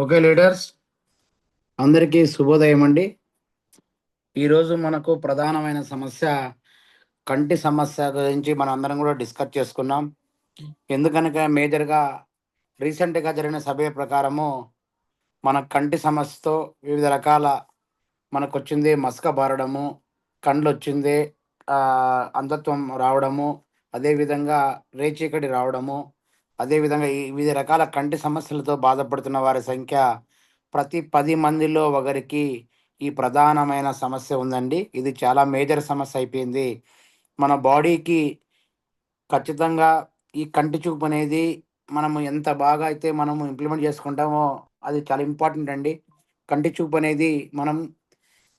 Okay leaders, అందరికీ శుభోదయం అండి. ఈరోజు మనకు ప్రధానమైన సమస్య కంటి సమస్య గురించి మనం అందరం కూడా డిస్కస్ చేసుకున్నాం. ఎందుకనగా మేజర్గా రీసెంట్గా జరిగిన సర్వే ప్రకారము మన కంటి సమస్యతో వివిధ రకాల మనకు వచ్చింది మసక బారడము, కండ్లు వచ్చింది అంధత్వం రావడము, అదేవిధంగా రేచీకటి రావడము, అదేవిధంగా ఈ వివిధ రకాల కంటి సమస్యలతో బాధపడుతున్న వారి సంఖ్య ప్రతి 10 మందిలో ఒకరికి ఈ ప్రధానమైన సమస్య ఉందండి. ఇది చాలా మేజర్ సమస్య అయిపోయింది. మన బాడీకి ఖచ్చితంగా ఈ కంటి చూపు అనేది మనము ఎంత బాగా అయితే మనము ఇంప్లిమెంట్ చేసుకుంటామో అది చాలా ఇంపార్టెంట్ అండి. కంటి చూపు అనేది మనం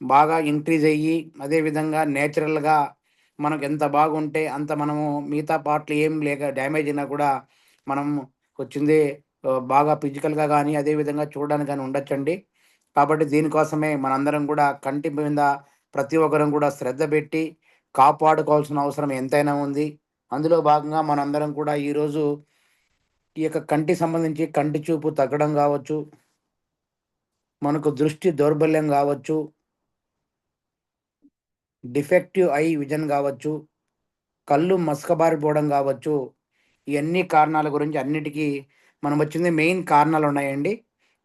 బాగా ఇంక్రీజ్ అయ్యి అదేవిధంగా నేచురల్గా మనకు ఎంత బాగుంటే అంత మనము మిగతా పార్ట్లు ఏం లేక డ్యామేజ్ అయినా కూడా మనం వచ్చింది బాగా ఫిజికల్గా కానీ అదేవిధంగా చూడడానికి కానీ ఉండొచ్చండి. కాబట్టి దీనికోసమే మనందరం కూడా కంటి మీద ప్రతి ఒక్కరం కూడా శ్రద్ధ పెట్టి కాపాడుకోవాల్సిన అవసరం ఎంతైనా ఉంది. అందులో భాగంగా మనందరం కూడా ఈరోజు ఈ యొక్క కంటి సంబంధించి కంటి చూపు తగ్గడం కావచ్చు, మనకు దృష్టి దౌర్బల్యం కావచ్చు, డిఫెక్టివ్ ఐ విజన్ కావచ్చు, కళ్ళు మసకబారిపోవడం కావచ్చు, ఇవన్నీ కారణాల గురించి అన్నిటికీ మనం వచ్చింది మెయిన్ కారణాలు ఉన్నాయండి.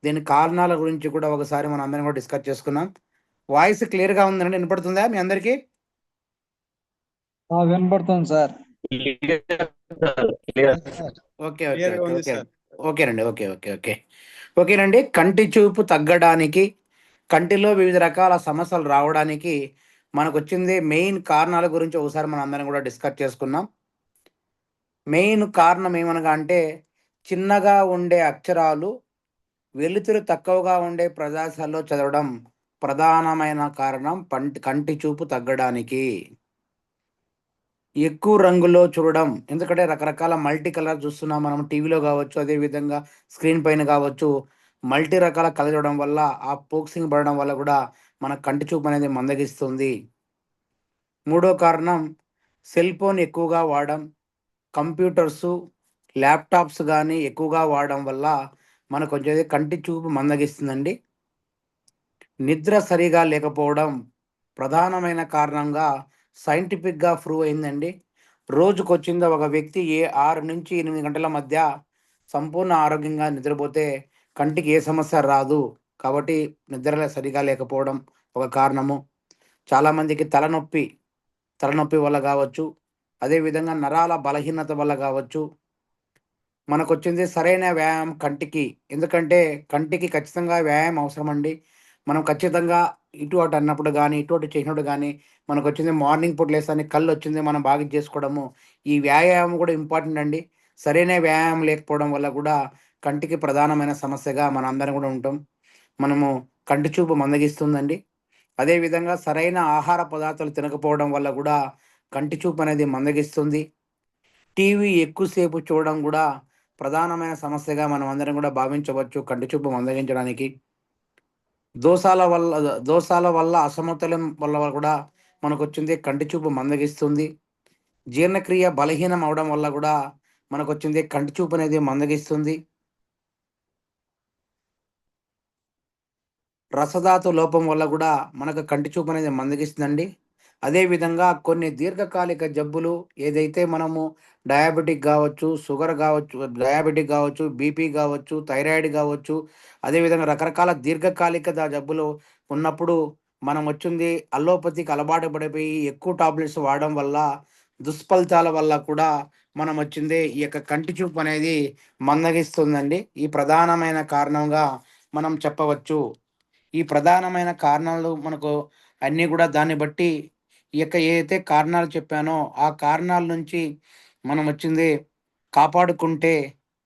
దీని కారణాల గురించి కూడా ఒకసారి మనం అందరం కూడా డిస్కస్ చేసుకున్నాం. వాయిస్ క్లియర్గా ఉందండి, వినపడుతుందా మీ అందరికీ? వినపడుతుంది sir. Okay okay okay okay ఓకేనండి. ఓకే ఓకే ఓకే ఓకేనండి. కంటి చూపు తగ్గడానికి, కంటిలో వివిధ రకాల సమస్యలు రావడానికి మనకు వచ్చింది మెయిన్ కారణాల గురించి ఒకసారి మనం అందరం కూడా డిస్కస్ చేసుకున్నాం. మెయిన్ కారణం ఏమనగా అంటే చిన్నగా ఉండే అక్షరాలు వెలుతురు తక్కువగా ఉండే ప్రదేశాల్లో చదవడం ప్రధానమైన కారణం కంటి చూపు తగ్గడానికి. ఎక్కువ రంగులో చూడడం, ఎందుకంటే రకరకాల మల్టీ కలర్ చూస్తున్నాం మనం టీవీలో కావచ్చు, అదేవిధంగా స్క్రీన్ పైన కావచ్చు. మల్టీ రకాల కలర్ చూడడం వల్ల ఆ ఫోకసింగ్ పడడం వల్ల కూడా మన కంటి చూపు అనేది మందగిస్తుంది. మూడో కారణం సెల్ ఫోన్ ఎక్కువగా వాడడం, కంప్యూటర్సు, ల్యాప్టాప్స్ కానీ ఎక్కువగా వాడడం వల్ల మనకు వచ్చేది కంటి చూపు మందగిస్తుందండి. నిద్ర సరిగా లేకపోవడం ప్రధానమైన కారణంగా సైంటిఫిక్గా ప్రూవ్ అయిందండి. రోజుకొచ్చిందో ఒక వ్యక్తి 6 నుంచి 8 గంటల మధ్య సంపూర్ణ ఆరోగ్యంగా నిద్రపోతే కంటికి ఏ సమస్య రాదు. కాబట్టి నిద్ర సరిగా లేకపోవడం ఒక కారణము. చాలామందికి తలనొప్పి వల్ల కావచ్చు, అదేవిధంగా నరాల బలహీనత వల్ల కావచ్చు. మనకొచ్చింది సరైన వ్యాయామం కంటికి. ఎందుకంటే కంటికి ఖచ్చితంగా వ్యాయామం అవసరం అండి. మనం ఖచ్చితంగా ఇటు అటు అన్నప్పుడు గానీ, ఇటు అటు చేసినప్పుడు గానీ, మనకొచ్చింది మార్నింగ్ పూట లేస్తానే కళ్ళొచ్చింది మనం బాగా చేసుకోవడము. ఈ వ్యాయామం కూడా ఇంపార్టెంట్ అండి. సరైన వ్యాయామం లేకపోవడం వల్ల కూడా కంటికి ప్రధానమైన సమస్యగా మనందరం కూడా ఉంటాం. మనము కంటి చూపు మందగిస్తుందండి. అదేవిధంగా సరైన ఆహార పదార్థాలు తినకపోవడం వల్ల కూడా కంటి చూపు అనేది మందగిస్తుంది. టీవీ ఎక్కువసేపు చూడడం కూడా ప్రధానమైన సమస్యగా మనం అందరం కూడా భావించవచ్చు కంటి చూపు మందగించడానికి. దోషాల వల్ల అసమతుల్యం వల్ల కూడా మనకొచ్చింది కంటి చూపు మందగిస్తుంది. జీర్ణక్రియ బలహీనం అవడం వల్ల కూడా మనకొచ్చింది కంటి చూపు అనేది మందగిస్తుంది. రసధాతు లోపం వల్ల కూడా మనకు కంటి చూపు అనేది మందగిస్తుందండి. అదేవిధంగా కొన్ని దీర్ఘకాలిక జబ్బులు ఏదైతే మనము డయాబెటిక్ కావచ్చు, షుగర్ కావచ్చు, డయాబెటిక్ కావచ్చు, బీపీ కావచ్చు, థైరాయిడ్ కావచ్చు, అదేవిధంగా రకరకాల దీర్ఘకాలిక జబ్బులు ఉన్నప్పుడు మనం వచ్చింది అల్లోపతికి అలవాటు పడిపోయి ఎక్కువ టాబ్లెట్స్ వాడడం వల్ల దుష్ఫలితాల వల్ల కూడా మనం వచ్చింది ఈ యొక్క కంటి చూపు అనేది మందగిస్తుందండి. ఈ ప్రధానమైన కారణంగా మనం చెప్పవచ్చు. ఈ ప్రధానమైన కారణాలు మనకు అన్నీ కూడా దాన్ని బట్టి ఈ యొక్క ఏదైతే కారణాలు చెప్పానో ఆ కారణాల నుంచి మనం వచ్చింది కాపాడుకుంటే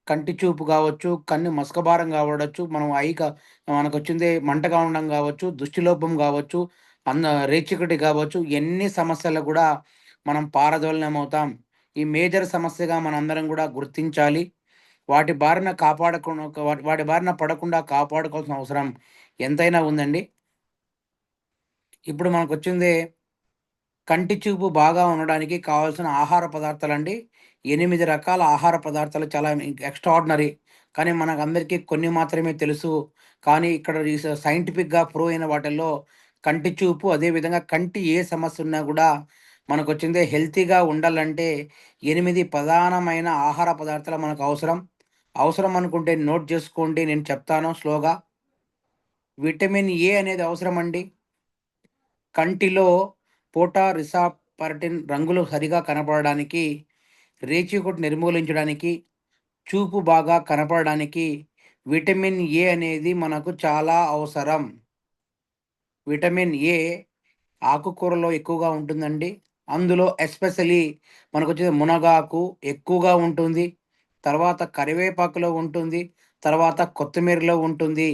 కంటి చూపు కావచ్చు, కన్ను మసకబారం కావడచ్చు, మనం మనకు వచ్చింది మంటగా ఉండడం కావచ్చు, దృష్టిలోపం కావచ్చు, రేచీకటి కావచ్చు, ఎన్ని సమస్యలు కూడా మనం పారదోలనం అవుతాం. ఈ మేజర్ సమస్యగా మనందరం కూడా గుర్తించాలి. వాటి బారిన పడకుండా కాపాడుకోవాల్సిన అవసరం ఎంతైనా ఉందండి. ఇప్పుడు మనకొచ్చింది కంటి చూపు బాగా ఉండడానికి కావాల్సిన ఆహార పదార్థాలండి. 8 రకాల ఆహార పదార్థాలు చాలా ఎక్స్ట్రార్డినరీ. కానీ మనకందరికీ కొన్ని మాత్రమే తెలుసు. కానీ ఇక్కడ సైంటిఫిక్‌గా ప్రూవ్ అయిన వాటిల్లో కంటి చూపు, అదేవిధంగా కంటి ఏ సమస్య ఉన్నా గూడా మనకొచ్చిందే హెల్తీగా ఉండాలంటే 8 ప్రధానమైన ఆహార పదార్థాలు మనకు అవసరం. అవసరం అనుకుంటే నోట్ జేసుకోండి, నేను చెప్తాను స్లోగా. విటమిన్ ఏ అనేది అవసరమండి. కంటిలో ఫోటోరిసెప్టర్స్ రంగులు సరిగా కనపడడానికి, రేచీకట్లు నిర్మూలించడానికి, చూపు బాగా కనపడడానికి విటమిన్ ఏ అనేది మనకు చాలా అవసరం. విటమిన్ ఏ ఆకుకూరలో ఎక్కువగా ఉంటుందండి. అందులో ఎస్పెషల్లీ మనకొచ్చేది మునగాకు ఎక్కువగా ఉంటుంది. తర్వాత కరివేపాకులో ఉంటుంది. తర్వాత కొత్తిమీరలో ఉంటుంది.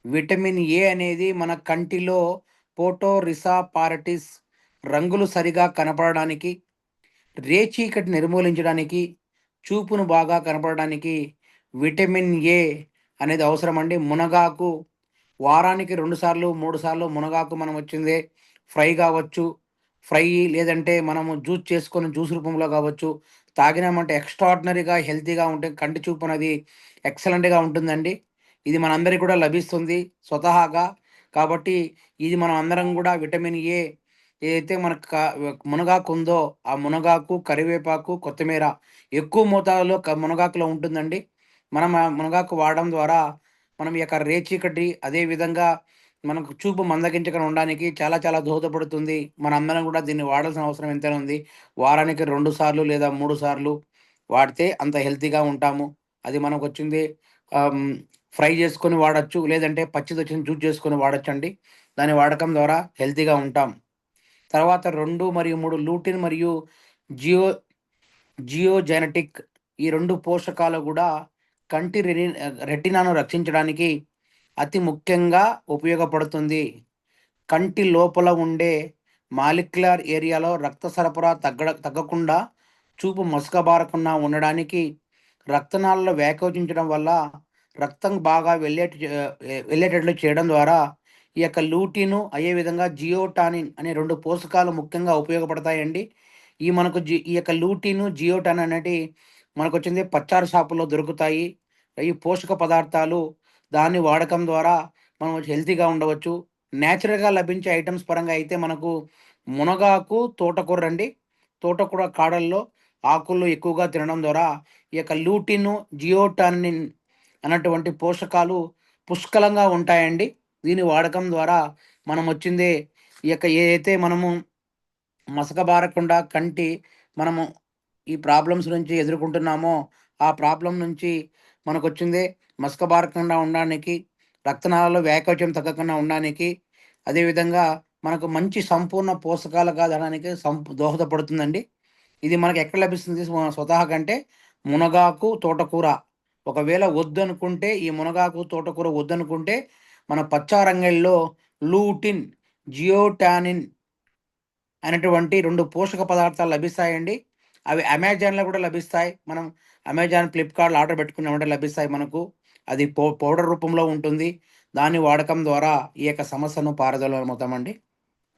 విటమిన్ ఏ అనేది మన కంటిలో ఫోటోరిసెప్టర్స్ రంగులు సరిగా కనపడడానికి, రేచీకటి నిర్మూలించడానికి, చూపును బాగా కనపడడానికి విటమిన్ ఏ అనేది అవసరమండి. మునగాకు వారానికి 2 సార్లు, 3 సార్లు మునగాకు మనం వచ్చిందే ఫ్రై గావచ్చు. ఫ్రై లేదంటే మనము జ్యూస్ చేసుకొని జ్యూస్ రూపంలో గావచ్చు. తాగినామంటే ఎక్స్ట్రార్డినరీగా హెల్తీగా ఉంటే కంటి చూపు అనేది ఎక్సలెంట్‌గా ఉంటుందండి. ఇది మనందరికి కూడా లభిస్తుంది స్వతహాగా. కాబట్టి ఇది మనం అందరం గూడా విటమిన్ ఏ ఏదైతే మనకు మునగాకు ఉందో, ఆ మునగాకు, కరివేపాకు, కొత్తిమీర ఎక్కువ మోతాదులో మునగాకులో ఉంటుందండి. మనం ఆ మునగాకు వాడడం ద్వారా మనం ఈ యొక్క రేచీకటి అదే విధంగా మనకు చూపు మందగించకుండా ఉండడానికి చాలా చాలా దోహదపడుతుంది. మనందరం కూడా దీన్ని వాడాల్సిన అవసరం ఎంతైనా ఉంది. వారానికి 2 సార్లు లేదా 3 సార్లు వాడితే అంత హెల్తీగా ఉంటాము. అది మనకొచ్చింది ఆహ్, హ్మ్, ఫ్రై చేసుకొని వాడొచ్చు. లేదంటే పచ్చిదొచ్చింది జ్యూస్ చేసుకొని వాడొచ్చండి. దాని వాడకం ద్వారా హెల్తీగా ఉంటాం. తర్వాత 2 మరియు 3 లూటిన్ మరియు జియో జియోజెనెటిక్ ఈ 2 పోషకాలు గూడా కంటి రెటినాను రక్షించడానికి అతి ముఖ్యంగా ఉపయోగపడుతుంది. కంటి లోపల ఉండే మాలిక్యులర్ ఏరియాలో రక్త సరఫరా తగ్గకుండా చూపు మసకబారకుండా ఉండడానికి రక్తనాళాలు వ్యాకోచించడం వల్ల రక్తం బాగా వెళ్ళేటట్లు చేయడం ద్వారా ఈ యొక్క లూటిను అదే విధంగా జియోటానిన్ అనే 2 పోషకాలు ముఖ్యంగా ఉపయోగపడతాయండి. ఈ యొక్క లూటిను, జియోటాన్ అనేటివి మనకొచ్చింది పచారీ షాపుల్లో దొరుకుతాయి. ఈ పోషక పదార్థాలు దాని వాడకం ద్వారా మనం హెల్తీగా ఉండవచ్చు. నేచురల్‌గా లభించే ఐటెమ్స్ పరంగా అయితే మనకు మునగాకు, తోటకూరండి. తోటకూర కాడల్లో ఆకుల్లో ఎక్కువగా తినడం ద్వారా ఈ యొక్క లూటిను, జియోటానిన్ అన్నటువంటి పోషకాలు పుష్కలంగా ఉంటాయండి. దీని వాడకం ద్వారా మనం వచ్చిందే ఈ యొక్క ఏదైతే మనము మసకబారకుండా కంటి మనము ఈ ప్రాబ్లమ్స్ నుంచి ఎదుర్కొంటున్నామో, ఆ ప్రాబ్లమ్ నుంచి మనకొచ్చిందే మసకబారకుండా ఉండడానికి, రక్తనాళాల్లో వ్యాకోచం తగ్గకుండా ఉండడానికి, అదేవిధంగా మనకు మంచి సంపూర్ణ పోషకాలుగా దడానికి దోహదపడుతుందండి. ఇది మనకు ఎక్కడ లభిస్తుంది స్వతహాగా అంటే మునగాకు, తోటకూర. ఒకవేళ వద్దనుకుంటే ఈ మునగాకు, తోటకూర వద్దనుకుంటే మన పచ్చారంగడిలో లూటిన్, జియోటానిన్ అనేటువంటి 2 పోషక పదార్థాలు లభిస్తాయండి. అవి అమెజాన్‌లో కూడా లభిస్తాయి. మనం అమెజాన్, ఫ్లిప్‌కార్ట్‌లో ఆర్డర్ పెట్టుకున్నామంటే లభిస్తాయి మనకు. అది పౌడర్ రూపంలో ఉంటుంది. దాని వాడకం ద్వారా ఈ యొక్క సమస్యను పారదోలమవుతామండి.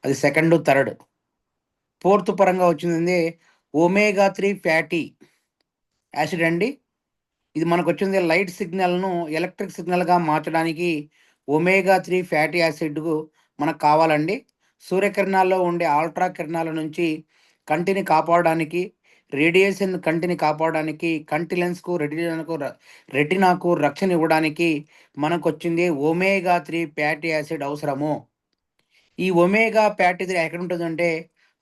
అది సెకండు, థర్డ్. ఫోర్త్ పరంగా వచ్చింది ఒమేగా 3 ఫ్యాటీ యాసిడ్ అండి. ఇది మనకొచ్చింది లైట్ సిగ్నల్‌ను ఎలక్ట్రిక్ సిగ్నల్‌గా మార్చడానికి ఒమేగా 3 ఫ్యాటీ యాసిడ్ మనకు కావాలండి. సూర్యకిరణాల్లో ఉండే అల్ట్రా కిరణాల నుంచి కంటిని కాపాడడానికి, రేడియేషన్ కంటిని కాపాడడానికి, కంటి లెన్స్‌కు, రెటినాకు రక్షణ ఇవ్వడానికి మనకొచ్చింది ఒమేగా 3 ఫ్యాటీ యాసిడ్ అవసరము. ఈ ఒమేగా ఫ్యాటీ ఎక్కడుంటుందంటే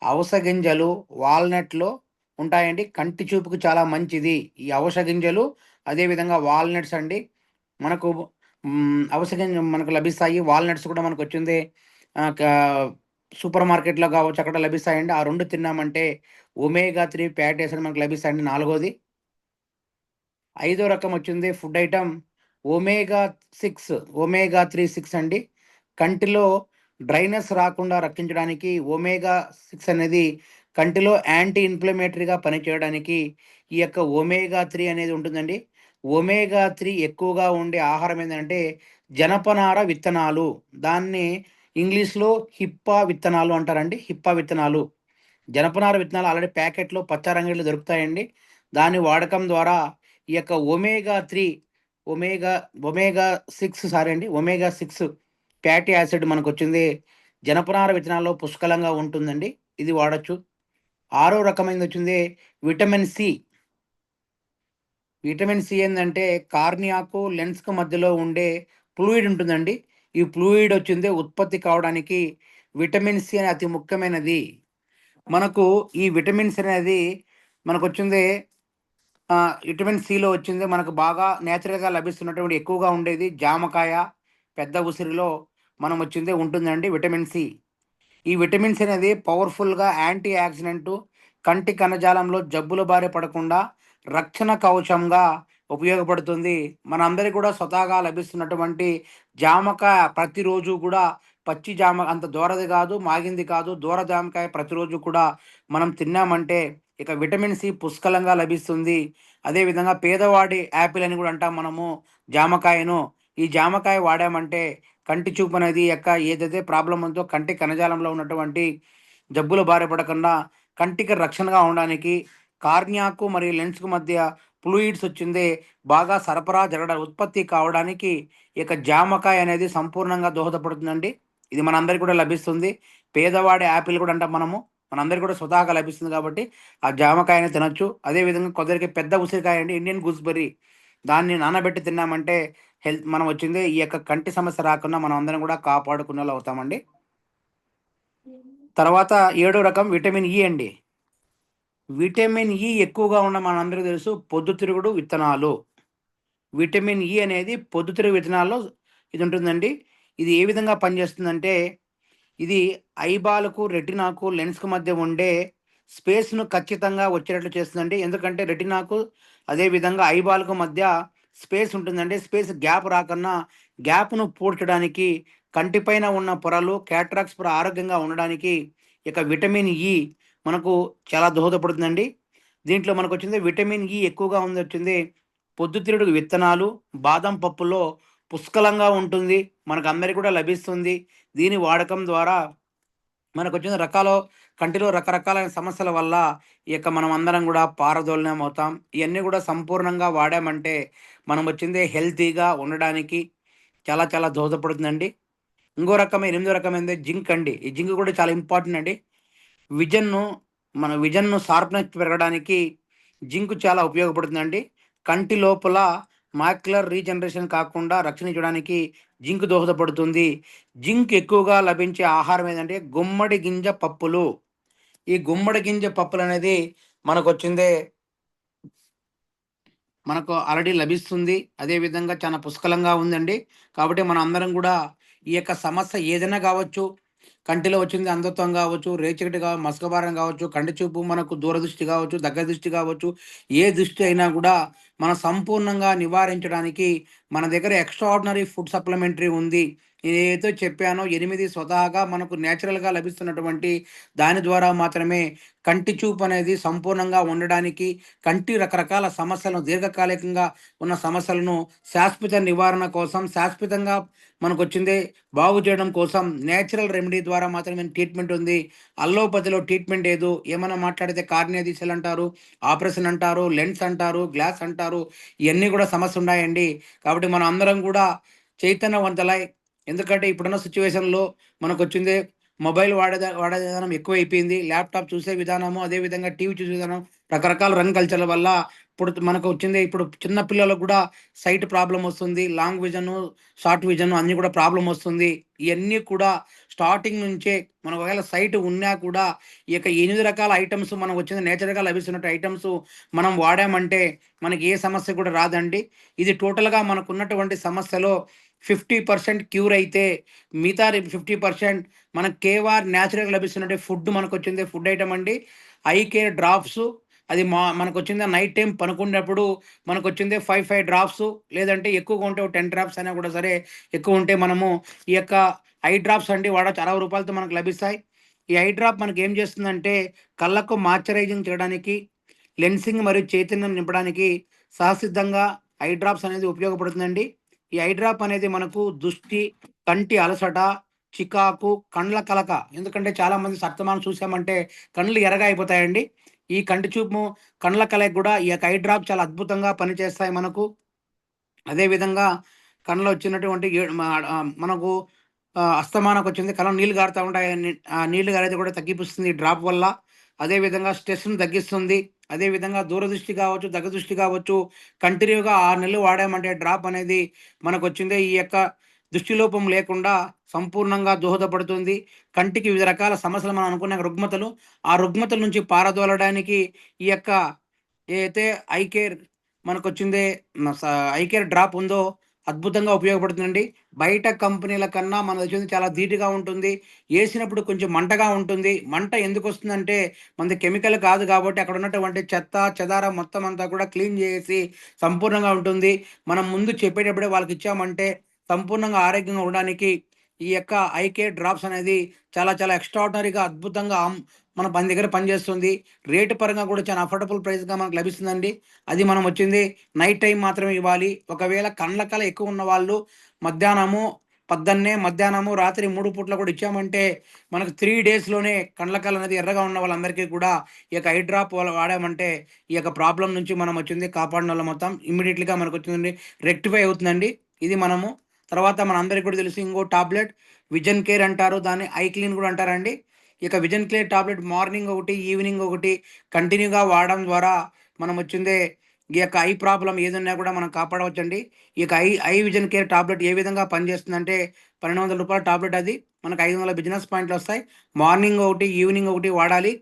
అవిసె గింజలు, వాల్‌నట్‌లో ఉంటాయండి. కంటి చూపుకు చాలా మంచిది. ఈ అవిసె గింజలు, అదేవిధంగా వాల్‌నట్స్ అండి. మనకు అవిసె గింజ మనకు లభిస్తాయి. వాల్‌నట్స్ కూడా మనకొచ్చింది ఆహ్, కా సూపర్ మార్కెట్‌లో కావచ్చు అక్కడ లభిస్తాయండి. ఆ 2 తిన్నామంటే ఒమేగా 3 ఫ్యాటీ యాసిడ్ మనకు లభిస్తాయండి నాలుగోది. ఐదో రకం వచ్చింది ఫుడ్ ఐటెమ్ ఒమేగా 6, ఒమేగా 3, 6 అండి. కంటిలో డ్రైనెస్ రాకుండా రక్షించడానికి ఒమేగా 6 అనేది కంటిలో యాంటీ ఇన్‌ఫ్లమేటరీగా పనిచేయడానికి ఈ యొక్క ఒమేగా 3 అనేది ఉంటుందండి. ఒమేగా 3 ఎక్కువగా ఉండే ఆహారం ఏందంటే జనపనార విత్తనాలు. దాన్ని ఇంగ్లీష్‌లో హిప్పా విత్తనాలు అంటారండి. హిప్పా విత్తనాలు. జనపనార విత్తనాలు ఆల్రెడీ ప్యాకెట్‌లో పచ్చ రంగులో దొరుకుతాయండి. దాని వాడకం ద్వారా ఈ యొక్క ఒమేగా 3 ఒమేగా ఒమేగా 6 సారీ అండి. ఒమేగా 6 ఫ్యాటీ యాసిడ్ మనకొచ్చింది జనపనార విత్తనాల్లో పుష్కలంగా ఉంటుందండి. ఇది వాడొచ్చు. ఆరో రకమైనదొచ్చింది విటమిన్ సి. విటమిన్ సి ఏందంటే కార్నియాకు, లెన్స్‌కు మధ్యలో ఉండే ఫ్లూయిడ్ ఉంటుందండి. ఈ ఫ్లూయిడ్ వచ్చింది ఉత్పత్తి కావడానికి విటమిన్ సి అనేది అతి ముఖ్యమైనది. మనకు ఈ విటమిన్ సి అనేది మనకొచ్చింది విటమిన్ సిలో వచ్చింది మనకు బాగా నేచురల్‌గా లభిస్తున్నటువంటి ఎక్కువగా ఉండేది జామకాయ, పెద్ద ఉసిరిలో మనం వచ్చిందే ఉంటుందండి విటమిన్ సి. ఈ విటమిన్స్ అనేది పవర్ఫుల్‌గా యాంటీ ఆక్సిడెంటు, కంటి కణజాలంలో జబ్బుల బారి పడకుండా రక్షణ కవచంగా ఉపయోగపడుతుంది. మనందరికి కూడా స్వతహాగా లభిస్తున్నటువంటి జామకాయ ప్రతిరోజు కూడా పచ్చి జామ అంత దూరది కాదు, మాగింది కాదు. దూర జామకాయ ప్రతిరోజు కూడా మనం తిన్నామంటే ఇక విటమిన్ సి పుష్కలంగా లభిస్తుంది. అదేవిధంగా పేదవాడి యాపిల్ అని కూడా అంటాం మనము జామకాయను. ఈ జామకాయ వాడామంటే కంటి చూపు అనేది ఏదైతే ప్రాబ్లం ఉందో కంటి కణజాలంలో ఉన్నటువంటి జబ్బుల బారి పడకుండా కంటికి రక్షణగా ఉండడానికి కార్నియాకు మరియు లెన్స్‌కు మధ్య ఫ్లూయిడ్స్ వచ్చింది బాగా సరఫరా ఉత్పత్తి కావడానికి ఇక జామకాయ అనేది సంపూర్ణంగా దోహదపడుతుందండి. ఇది మనందరికి కూడా లభిస్తుంది. పేదవాడి యాపిల్ కూడా అంటాం మనము. మనందరికి కూడా స్వతహాగా లభిస్తుంది కాబట్టి ఆ జామకాయని తినొచ్చు. అదేవిధంగా కొందరికి పెద్ద ఉసిరికాయ అండి ఇండియన్ గూస్‌బెర్రీ. దాన్ని నానబెట్టి తిన్నామంటే మనం వచ్చింది ఈ యొక్క కంటి సమస్య రాకుండా మనం అందరం కూడా కాపాడుకునేలా అవుతామండి. తర్వాత ఏడో రకం విటమిన్ ఇ అండి. విటమిన్ ఇ ఎక్కువగా ఉన్న మనందరికీ తెలుసు పొద్దుతిరుగుడు విత్తనాలు. విటమిన్ ఇ అనేది పొద్దుతిరుగుడు విత్తనాల్లో ఇది ఉంటుందండి. ఇది ఏ విధంగా పనిచేస్తుందంటే ఇది ఐబాల్‌కు, రెటినాకు, లెన్స్‌కు మధ్య ఉండే స్పేస్‌ను ఖచ్చితంగా వచ్చేటట్లు చేస్తుందండి. ఎందుకంటే రెటినాకు అదే విధంగా ఐబాల్‌కు మధ్య స్పేస్ ఉంటుందండి. స్పేస్ గ్యాప్ రాకన్నా గ్యాప్‌ను పూడ్చడానికి కంటిపైన ఉన్న పొరలు క్యాట్రాక్ట్స్ పొర ఆరోగ్యంగా ఉండడానికి ఇక విటమిన్ ఇ మనకు చాలా దోహదపడుతుందండి. దీంట్లో మనకొచ్చింది విటమిన్ ఇ ఎక్కువగా ఉందొచ్చింది పొద్దుతిరుగుడు విత్తనాలు, బాదం పప్పులో పుష్కలంగా ఉంటుంది. మనకందరికి కూడా లభిస్తుంది. దీని వాడకం ద్వారా మనకొచ్చిన కంటిలో రకరకాలైన సమస్యల వల్ల ఈ యొక్క మనం అందరం కూడా పారదోలనం అవుతాం. ఇయన్నీ కూడా సంపూర్ణంగా వాడామంటే మనం వచ్చింది హెల్తీగా ఉండడానికి చాలా చాలా దోహదపడుతుందండి. ఇంకో రకమైన ఎనిమిదో రకమైనది జింక్ అండి. ఈ జింక్ కూడా చాలా ఇంపార్టెంట్ అండి. విజన్‌ను విజన్‌ను షార్ప్‌నెస్ పెరగడానికి జింక్ చాలా ఉపయోగపడుతుందండి. కంటి లోపల మాక్యులర్ రీజనరేషన్ కాకుండా రక్షణ ఇవ్వడానికి జింక్ దోహదపడుతుంది. జింక్ ఎక్కువగా లభించే ఆహారం ఏదంటే గుమ్మడి గింజ పప్పులు. ఈ గుమ్మడి గింజ పప్పులనేది మనకొచ్చిందే మనకు ఆల్రెడీ లభిస్తుంది. అదే విధంగా చాలా పుష్కలంగా ఉందండి. కాబట్టి మనం అందరం గూడా ఈ యొక్క సమస్య ఏదైనా గావచ్చు, కంటిలో వచ్చింది అంధత్వం గావచ్చు, రేచకటి మసకబారడం గావచ్చు, కంటి చూపు మనకు దూరదృష్టి గావచ్చు, దగ్గర దృష్టి గావచ్చు, ఏ దృష్టి అయినా గూడా మనం సంపూర్ణంగా నివారించడానికి మన దగ్గర ఎక్స్‌ట్రార్డినరీ ఫుడ్ సప్లిమెంటరీ ఉంది. ఏదైతే చెప్పానో 8 స్వతహాగా మనకు నేచురల్‌గా లభిస్తున్నటువంటి దాని ద్వారా మాత్రమే కంటి చూపు అనేది సంపూర్ణంగా ఉండడానికి కంటి రకరకాల సమస్యలను దీర్ఘకాలికంగా ఉన్న సమస్యలను శాశ్వత నివారణ కోసం శాశ్వతంగా మనకొచ్చిందే బాగు చేయడం కోసం నేచురల్ రెమెడీ ద్వారా మాత్రమే ట్రీట్మెంట్ ఉంది. అల్లోపతిలో ట్రీట్మెంట్ లేదు. ఏమన్నా మాట్లాడితే కార్నియా తీసేయాలంటారు, ఆపరేషన్ అంటారు, లెన్స్ అంటారు, గ్లాస్ అంటారు. ఇయన్నీ కూడా సమస్యున్నాయండి. కాబట్టి మనం అందరం కూడా చైతన్యవంతులై ఎందుకంటే ఇప్పుడున్న సిట్యుయేషన్‌లో మనకొచ్చిందే మొబైల్ వాడే విధానం ఎక్కువైపోయింది. ల్యాప్‌టాప్ చూసే విధానము, అదే విధంగా టీవీ చూసే విధానం, రకరకాల రంగు కల్చర్ల వల్ల ఇప్పుడు మనకు వచ్చింది ఇప్పుడు చిన్న పిల్లలకు కూడా సైట్ ప్రాబ్లమ్ వస్తుంది. లాంగ్ విజను, షార్ట్ విజన్ అన్నీ కూడా ప్రాబ్లమ్ వస్తుంది. ఇయన్నీ కూడా స్టార్టింగ్ నుంచే మనం ఒకవేళ సైట్ ఉన్నా కూడా ఈ యొక్క 8 రకాల ఐటెమ్స్ మనం వచ్చిన నేచురల్‌గా లభిస్తున్నట్టు ఐటెమ్స్ మనం వాడామంటే మనకి ఏ సమస్య కూడా రాదండి. ఇది టోటల్‌గా మనకున్నటువంటి సమస్యలో 50% క్యూర్ అయితే మిగతా 50% మనకు కేవర్ న్యాచురల్‌గా లభిస్తున్నట్టు ఫుడ్ మనకొచ్చింది ఫుడ్ ఐటెమ్ అండి. ఐ కేర్ డ్రాప్స్ అది మనకొచ్చింది నైట్ టైమ్ పనుకునేటప్పుడు మనకొచ్చింది 5 డ్రాప్స్ లేదంటే ఎక్కువగా ఉంటే ఒక 10 డ్రాప్స్ అయినా కూడా సరే ఎక్కువ ఉంటే మనము ఈ యొక్క ఐ డ్రాప్స్ అండి వాడొచ్చు. రూ. 60తో మనకు లభిస్తాయి. ఈ ఐ డ్రాప్ మనకేం చేస్తుందంటే కళ్ళకు మాయిశ్చరైజింగ్ చేయడానికి, లెన్సింగ్ మరియు చైతన్యం నింపడానికి సహసిద్ధంగా ఐ డ్రాప్స్ అనేది ఉపయోగపడుతుందండి. ఈ ఐ డ్రాప్ అనేది మనకు దృష్టి, కంటి అలసట, చికాకు, కండ్ల కలక ఎందుకంటే చాలామంది సప్తమానం చూసామంటే కళ్ళు ఎర్రగా అయిపోతాయండి. ఈ కంటి చూపు, కండ్ల కలయిక కూడా ఈ యొక్క ఐ డ్రాప్ చాలా అద్భుతంగా పనిచేస్తాయి మనకు. అదేవిధంగా కళ్ళలో వచ్చినటువంటి మనకు అస్తమానకొచ్చింది కళ్ళలో నీళ్ళు గారుతా ఉంటాయి. ఆ నీళ్ళు గారేది కూడా తగ్గిపిస్తుంది ఈ డ్రాప్ వల్ల. అదేవిధంగా స్ట్రెస్‌ని తగ్గిస్తుంది. అదేవిధంగా దూరదృష్టి కావచ్చు, దగ్గదృష్టి కావచ్చు, కంటిన్యూగా 6 నెలలు వాడామంటే డ్రాప్ అనేది మనకొచ్చిందే ఈ యొక్క దృష్టిలోపం లేకుండా సంపూర్ణంగా దోహదపడుతుంది. కంటికి వివిధ రకాల సమస్యలు మనం అనుకున్న రుగ్మతలు, ఆ రుగ్మతల నుంచి పారదోలడానికి ఈ యొక్క ఏదైతే ఐ కేర్ మనకొచ్చిందే మ స ఐ కేర్ డ్రాప్ ఉందో అద్భుతంగా ఉపయోగపడుతుందండి. బయట కంపెనీల కన్నా మనదొచ్చింది చాలా ధీటుగా ఉంటుంది. ఏసినప్పుడు కొంచెం మంటగా ఉంటుంది. మంట ఎందుకొస్తుందంటే మనది కెమికల్ కాదు కాబట్టి అక్కడ ఉన్నటువంటి చెత్త, చెదారం మొత్తం అంతా కూడా క్లీన్ జేసి సంపూర్ణంగా ఉంటుంది. మనం ముందు చెప్పేటప్పుడే వాళ్ళకిచ్చామంటే సంపూర్ణంగా ఆరోగ్యంగా ఉండడానికి ఈ యొక్క ఐ కేర్ డ్రాప్స్ అనేది చాలా చాలా ఎక్స్ట్రార్డినరీగా అద్భుతంగా మన దగ్గర పనిచేస్తుంది. రేటు పరంగా కూడా చాలా అఫోర్డబుల్ ప్రైస్‌గా మనకు లభిస్తుందండి. అది మనం వచ్చింది నైట్ టైమ్ మాత్రమే ఇవ్వాలి. ఒకవేళ కండ్ల కల ఎక్కువ ఉన్నవాళ్ళు మధ్యాహ్నము, మధ్యాహ్నము, రాత్రి 3 పూట్ల కూడా ఇచ్చామంటే మనకు 3 డేస్‌లోనే కండ్ల కల అనేది ఎర్రగా ఉన్న వాళ్ళందరికీ కూడా ఈ యొక్క ఐ డ్రాప్ వాడామంటే ఈ యొక్క ప్రాబ్లమ్ నుంచి మనం వచ్చింది కాపాడినోళ్ళం మొత్తం. ఇమ్మీడియేట్‌లీగా మనకొచ్చింది రెక్టిఫై అవుతుందండి. ఇది మనము తర్వాత మనందరికి కూడా తెలుసు ఇంకో టాబ్లెట్ విజన్ కేర్ అంటారు. దాన్ని ఐ క్లీన్ కూడా అంటారండి. ఇక విజన్ క్లియర్ టాబ్లెట్ మార్నింగ్ ఒకటి, ఈవినింగ్ ఒకటి కంటిన్యూగా వాడడం ద్వారా మనం వచ్చిందే ఈ యొక్క ఐ ప్రాబ్లమ్ ఏదున్నా కూడా మనం కాపాడవచ్చండి. ఈ యొక్క ఐ విజన్ కేర్ టాబ్లెట్ ఏ విధంగా పనిచేస్తుందంటే రూ. 1200 టాబ్లెట్ అది. మనకు 500 బిజినెస్ పాయింట్‌లొస్తాయి. మార్నింగ్ ఒకటి, ఈవినింగ్ ఒకటి వాడాలి.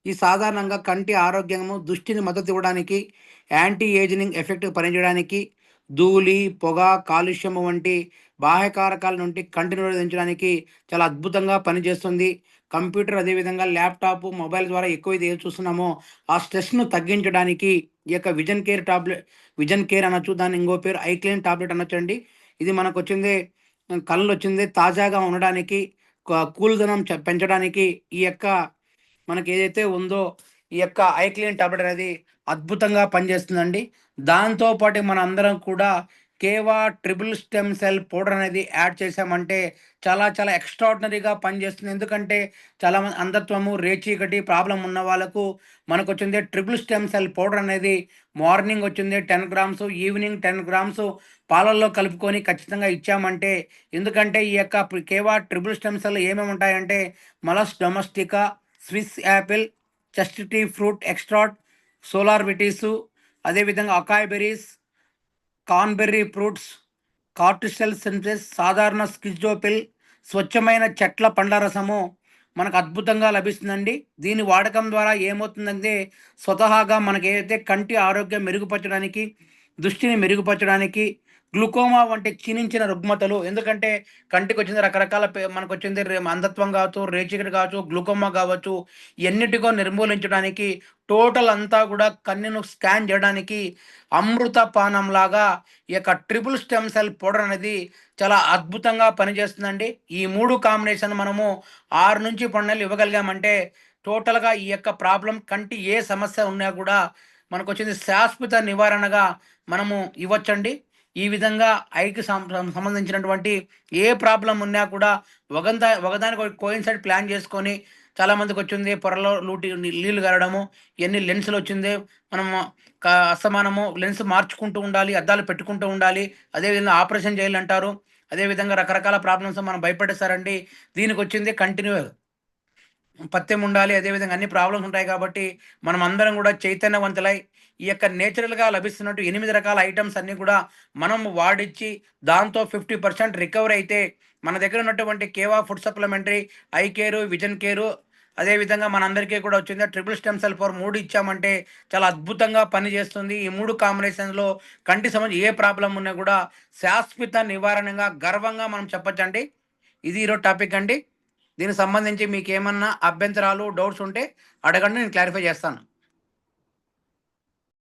ఈ సాధారణంగా కంటి ఆరోగ్యము, దృష్టిని మద్దతు ఇవ్వడానికి, యాంటీ ఏజింగ్ ఎఫెక్ట్ పనిచేయడానికి, ధూళి, పొగ, కాలుష్యము వంటి బాహ్య కారకాల నుండి కంటిని నిరోధించడానికి చాలా అద్భుతంగా పనిచేస్తుంది. కంప్యూటర్ అదేవిధంగా ల్యాప్‌టాప్, మొబైల్ ద్వారా ఎక్కువైతే ఏది చూస్తున్నామో ఆ స్ట్రెస్‌ను తగ్గించడానికి ఈ యొక్క విజన్ కేర్ అనొచ్చు. దాని ఇంకో పేరు ఐ క్లీన్ టాబ్లెట్ అనొచ్చండి. ఇది మనకొచ్చింది కళ్ళొచ్చింది తాజాగా ఉండడానికి, కూల్‌దనం పెంచడానికి ఈ యొక్క మనకేదైతే ఉందో ఈ యొక్క ఐ క్లీన్ టాబ్లెట్ అనేది అద్భుతంగా పనిచేస్తుందండి. దాంతో పాటు మనందరం కూడా కేవా ట్రిపుల్ స్టెమ్ సెల్ పౌడర్ అనేది యాడ్ చేశామంటే చాలా చాలా ఎక్స్ట్రార్డినరీగా పనిచేస్తుంది. ఎందుకంటే చాలామంది అంధత్వము, రేచీకటి ప్రాబ్లమ్ ఉన్న వాళ్ళకు మనకొచ్చింది ట్రిపుల్ స్టెమ్ సెల్ పౌడర్ అనేది మార్నింగ్ వచ్చింది 10 గ్రామ్స్, ఈవినింగ్ 10 గ్రామ్స్ పాలల్లో కలుపుకొని ఖచ్చితంగా ఇచ్చామంటే ఎందుకంటే ఈ యొక్క కేవా ట్రిపుల్ స్టెమ్ సెల్ ఏమేమి ఉంటాయంటే మలస్ డొమెస్టికా, స్విస్ యాపిల్, చెస్ట్‌టీ ఫ్రూట్ ఎక్స్ట్రాక్ట్, సోలార్ విటీసు, అదేవిధంగా అకాయ్ బెర్రీస్, కాన్బెర్రీ ఫ్రూట్స్, కార్టిసెల్ సింథెస్, సాధారణ స్కిజోపిల్, స్వచ్ఛమైన చెట్ల పండ్ల రసము మనకు అద్భుతంగా లభిస్తుందండి. దీని వాడకం ద్వారా ఏమవుతుందంటే స్వతహాగా మనకేదైతే కంటి ఆరోగ్యం మెరుగుపరచడానికి, దృష్టిని మెరుగుపరచడానికి, గ్లూకోమా వంటి క్షీణించిన రుగ్మతలు ఎందుకంటే కంటికొచ్చింది రకరకాల మనకొచ్చింది అంధత్వం కావచ్చు, రేచీకటి కావచ్చు, గ్లూకోమా కావచ్చు, ఎన్నిటికో నిర్మూలించడానికి టోటల్ అంతా కూడా కన్నును స్కాన్ చేయడానికి అమృత పానంలాగా ఈ యొక్క ట్రిపుల్ స్టెమ్ సెల్ పౌడర్ అనేది చాలా అద్భుతంగా పనిచేస్తుందండి. ఈ 3 కాంబినేషన్ మనము 6-12 నెలలు ఇవ్వగలిగామంటే టోటల్‌గా ఈ యొక్క ప్రాబ్లమ్ కంటి ఏ సమస్య ఉన్నా కూడా మనకొచ్చింది శాశ్వత నివారణగా మనము ఇవ్వచ్చండి. ఈ విధంగా ఐకి సంబంధించినటువంటి ఏ ప్రాబ్లమ్ ఉన్నా కూడా ఒకదానికి కోయిన్సైడ్ ప్లాన్ చేసుకొని చాలామందికొచ్చింది పొరలో నీళ్లు గారడము, ఇయన్నీ లెన్సులొచ్చింది. మనము అస్తమానము లెన్స్ మార్చుకుంటూ ఉండాలి. అద్దాలు పెట్టుకుంటూ ఉండాలి. అదేవిధంగా ఆపరేషన్ చేయాలంటారు. అదేవిధంగా రకరకాల ప్రాబ్లమ్స్ మనం భయపడేస్తారండి. దీనికొచ్చింది కంటిన్యూ పత్యం ఉండాలి. అదేవిధంగా అన్ని ప్రాబ్లమ్స్ ఉంటాయి కాబట్టి మనం అందరం కూడా చైతన్యవంతులై ఈ యొక్క నేచురల్‌గా లభిస్తున్నట్టు 8 రకాల ఐటెమ్స్ అన్నీ కూడా మనం వాడిచ్చి దాంతో 50% రికవరీ అయితే మన దగ్గర ఉన్నటువంటి కేవా food supplementary, I care, vision care అదేవిధంగా మనందరికీ కూడా వచ్చింది ట్రిపుల్ స్టెమ్ సెల్ పవర్ 3 ఇచ్చామంటే చాలా అద్భుతంగా పనిచేస్తుంది. ఈ 3 కాంబినేషన్స్‌లో కంటి సంబంధించి ఏ ప్రాబ్లమ్ ఉన్నా కూడా శాశ్వత నివారణగా గర్వంగా మనం చెప్పొచ్చండి. ఇది ఈరోజు టాపిక్ అండి. దీనికి సంబంధించి మీకేమన్నా అభ్యంతరాలు, డౌట్స్ ఉంటే అడగండి. నేను క్లారిఫై చేస్తాను.